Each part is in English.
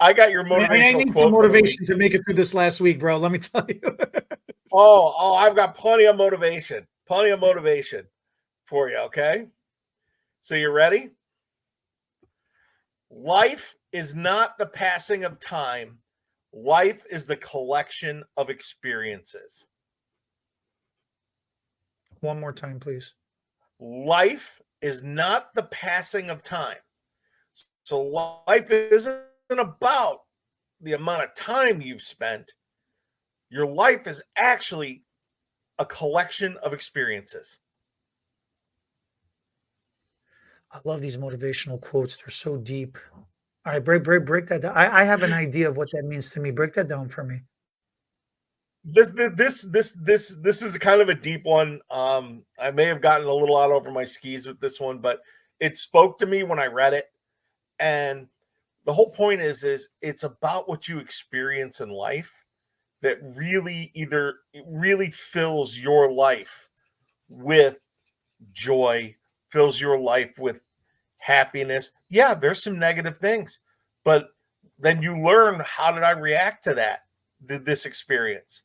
I got your I motivational need some quote for the week. motivation to make it through this last week, bro. Let me tell you. I've got plenty of motivation for you. Okay, so you ready? Life is not the passing of time. Life is the collection of experiences. One more time, please. Life is not the passing of time. So life isn't about the amount of time you've spent. Your life is actually a collection of experiences. I love these motivational quotes. They're so deep. All right, break that down. I have an idea of what that means to me. Break that down for me. This is kind of a deep one. I may have gotten a little out over my skis with this one, but it spoke to me when I read it. And the whole point is it's about what you experience in life that really fills your life with joy, fills your life with happiness. Yeah, there's some negative things, but then you learn, how did I react to this experience?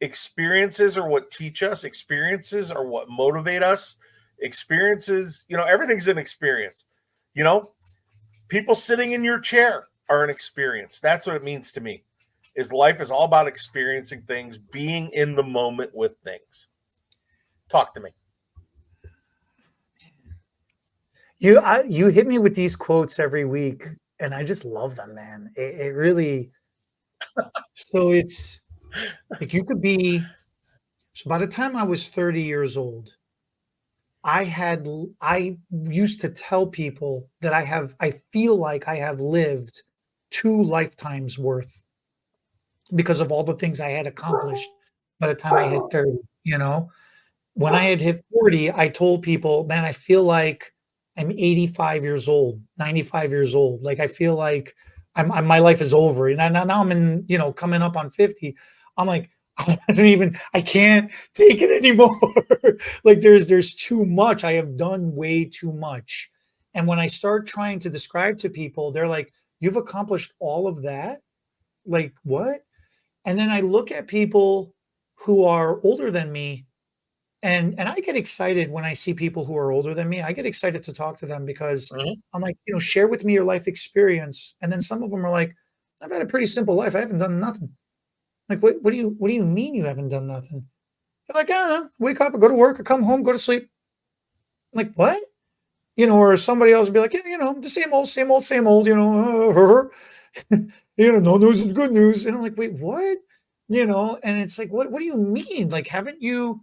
Experiences are what teach us, experiences are what motivate us. Experiences, everything's an experience. People sitting in your chair are an experience. That's what it means to me. Is life is all about experiencing things, being in the moment with things. Talk to me. You hit me with these quotes every week, and I just love them, man. It really. So it's like you could be. So by the time I was 30 years old, I used to tell people that I feel like I have lived 2 lifetimes worth because of all the things I had accomplished by the time I hit 30. When I had hit 40, I told people, man, I feel like I'm 85 years old, 95 years old. Like I feel like my life is over. And now I'm in, coming up on 50. I'm like, I can't take it anymore. Like there's too much. I have done way too much. And when I start trying to describe to people, they're like, you've accomplished all of that? Like what? And then I look at people who are older than me, and I get excited when I see people who are older than me. I get excited to talk to them because Mm-hmm. I'm like, share with me your life experience. And then some of them are like, I've had a pretty simple life. I haven't done nothing. Like, what do you mean you haven't done nothing? They're like, wake up, I go to work, I come home, go to sleep. I'm like, what? Or somebody else would be like, yeah, the same old, same old, same old, no news is good news. And I'm like, wait, what? And it's like, what do you mean? Like, haven't you're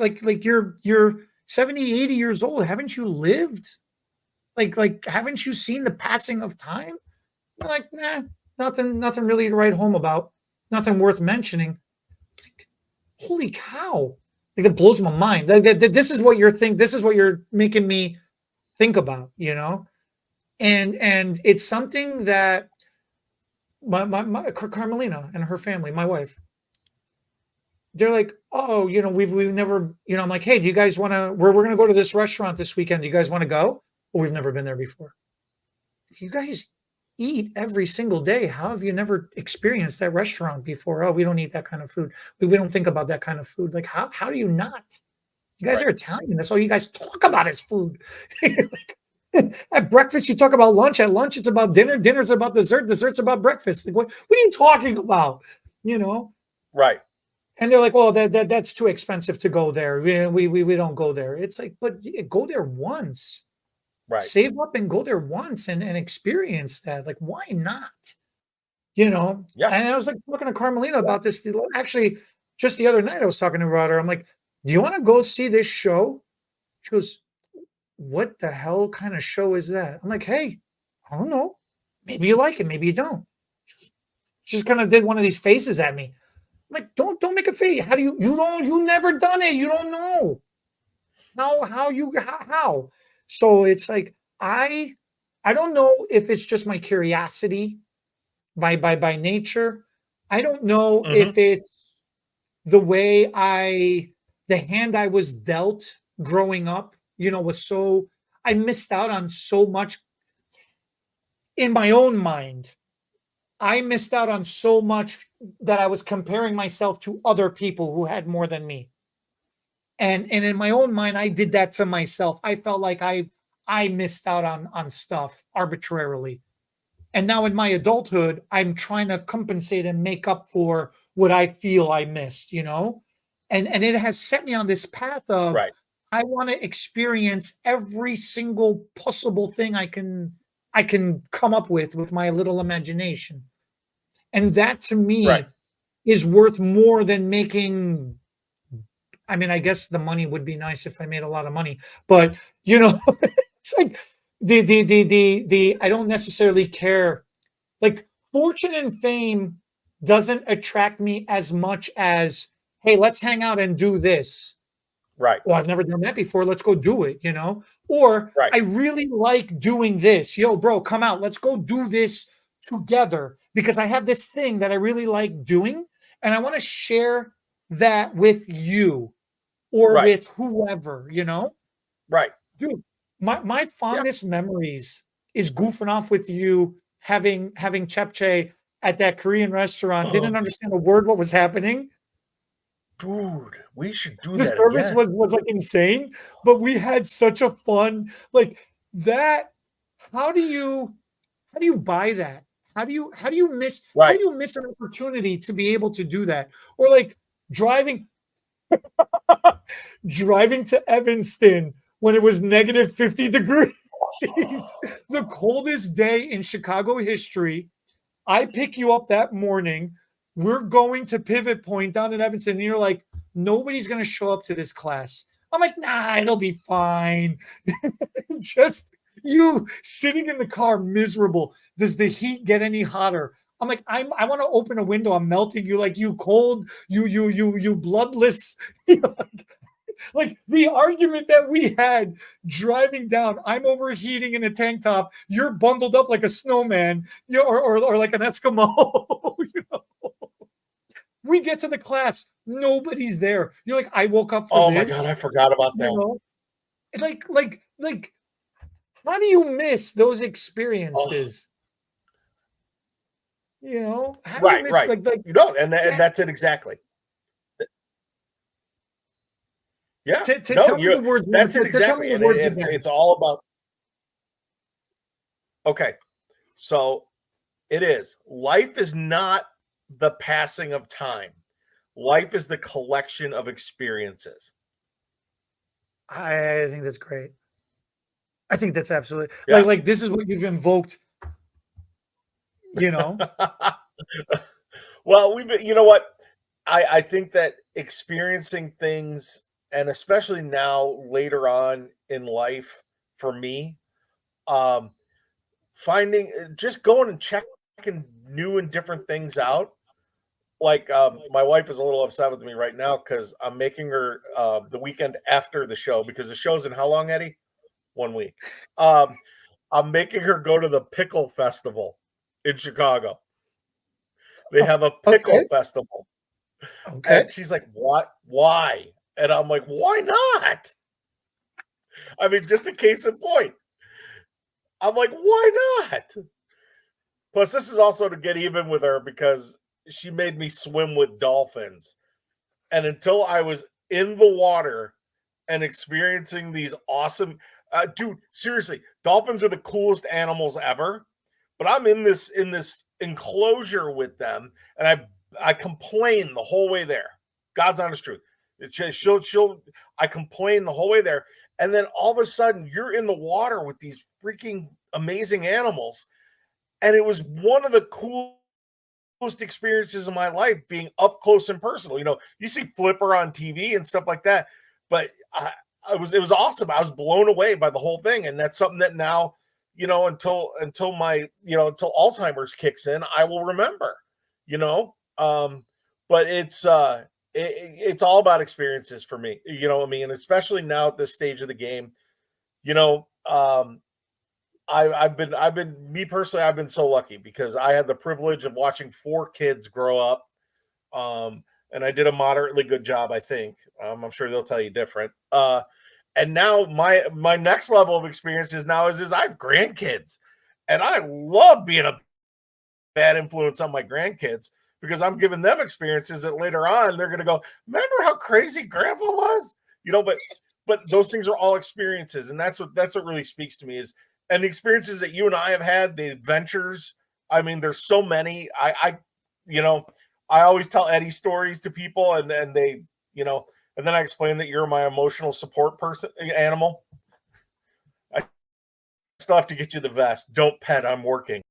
like you're 70, 80 years old. Haven't you lived? Like haven't you seen the passing of time? I'm like, nah, nothing really to write home about. Nothing worth mentioning. Like, holy cow. Like that blows my mind. This is what this is what you're making me think about, And it's something that my Carmelina and her family, my wife, they're like, oh, we've never, I'm like, hey, do you guys want to, we're going to go to this restaurant this weekend. Do you guys want to go? Well, we've never been there before. You guys eat every single day. How have you never experienced that restaurant before? Oh, we don't eat that kind of food. We don't think about that kind of food. Like, how do you not? You guys are Italian. That's all you guys talk about is food. At breakfast, you talk about lunch. At lunch, it's about dinner. Dinner's about dessert. Dessert's about breakfast. Like, what are you talking about? Right. And they're like, well, that's too expensive to go there. We don't go there. It's like, but go there once. Right. Save up and go there once and experience that. Like, why not? Yeah. And I was like looking at Carmelina about this. Actually, just the other night, I was talking about her. I'm like, do you want to go see this show? She goes, what the hell kind of show is that? I'm like, hey, I don't know. Maybe you like it. Maybe you don't. She just kind of did one of these faces at me. I'm like, don't make a face. How do you never done it. You don't know. How? So it's like, I don't know if it's just my curiosity by nature. I don't know if it's the way the hand I was dealt growing up, was so, I missed out on so much. in my own mind, I missed out on so much that I was comparing myself to other people who had more than me. And in my own mind, I did that to myself. I felt like I missed out on stuff arbitrarily. And now in my adulthood, I'm trying to compensate and make up for what I feel I missed, you know? And it has set me on this path of Right. I want to experience every single possible thing I can come up with my little imagination. And that to Right. me is worth more than making. I mean, I guess the money would be nice if I made a lot of money, but you know, it's like the I don't necessarily care. Like fortune and fame doesn't attract me as much as, hey, let's hang out and do this. Right. Oh, I've never done that before. Let's go do it, you know? Or Right. I really like doing this. Yo, bro, come out. Let's go do this together because I have this thing that I really like doing and I want to share that with you or Right. with whoever, you know? Right. Dude, my Yeah. fondest memories is goofing off with you, having japchae at that Korean restaurant, Oh, didn't understand a word what was happening. dude, we should do The that service again. was like insane, but we had such a fun like that. How do you how do you buy that? How Right. do you miss an opportunity to be able to do that? Or like driving driving to Evanston when it was negative 50 degrees. The coldest day in Chicago history. I pick you up that morning. We're going to Pivot Point down in Evanston. And you're like, nobody's going to show up to this class. I'm like, nah, it'll be fine. Just you sitting in the car miserable. Does the heat get any hotter? I'm like, I want to open a window. I'm melting you like you cold, you bloodless. Like the argument that we had driving down, I'm overheating in a tank top, you're bundled up like a snowman, or like an Eskimo. You know? We get to the class, nobody's there. You're like, I woke up for Oh my God, this, I forgot about you that. know? Like, how do you miss those Oh, experiences? You know, how do you right, miss right. And that? that's it exactly. Yeah. No, Tell me you the words. that's it Tell me exactly. the And words again. it's all about okay. So it is. Life is not the passing of time. Life is the collection of experiences. I think that's great. I think that's absolutely Yeah. like this is what you've invoked, you know? Well, you know what? I think that experiencing things, and especially now later on in life, for me, um, finding just going and checking new and different things out. Like my wife is a little upset with me right now because I'm making her the weekend after the show because the show's in how long, Eddie? 1 week. Um, I'm making her go to the pickle festival in Chicago. They have a Okay, pickle festival. okay. And she's like, "What? Why?" And I'm like, "Why not?" I mean, just a case in point. I'm like, "Why not?" Plus, this is also to get even with her because she made me swim with dolphins. And until I was in the water and experiencing these awesome dude, seriously, dolphins are the coolest animals ever. But I'm in this enclosure with them, and I complain the whole way there. God's honest truth. It's just, she'll I complain the whole way there, and then all of a sudden you're in the water with these freaking amazing animals, and it was one of the coolest experiences of my life being up close and personal. You see Flipper on TV and stuff like that, but it was awesome. I was blown away by the whole thing, and that's something that now, until my until Alzheimer's kicks in, I will remember. You know, but it's all about experiences for me. You know what I mean? And especially now at this stage of the game, you know, I've been me personally. I've been so lucky because I had the privilege of watching 4 kids grow up, and I did a moderately good job. I think. I'm sure they'll tell you different. And now my next level of experience is I have grandkids, And I love being a bad influence on my grandkids because I'm giving them experiences that later on they're going to go, remember how crazy grandpa was? But those things are all experiences. And that's what really speaks to me is, and the experiences that you and I have had, the adventures. I mean, there's so many. You know, I always tell Eddie stories to people and they, and then I explain that you're my emotional support person animal. I still have to get you the vest. Don't pet. I'm working.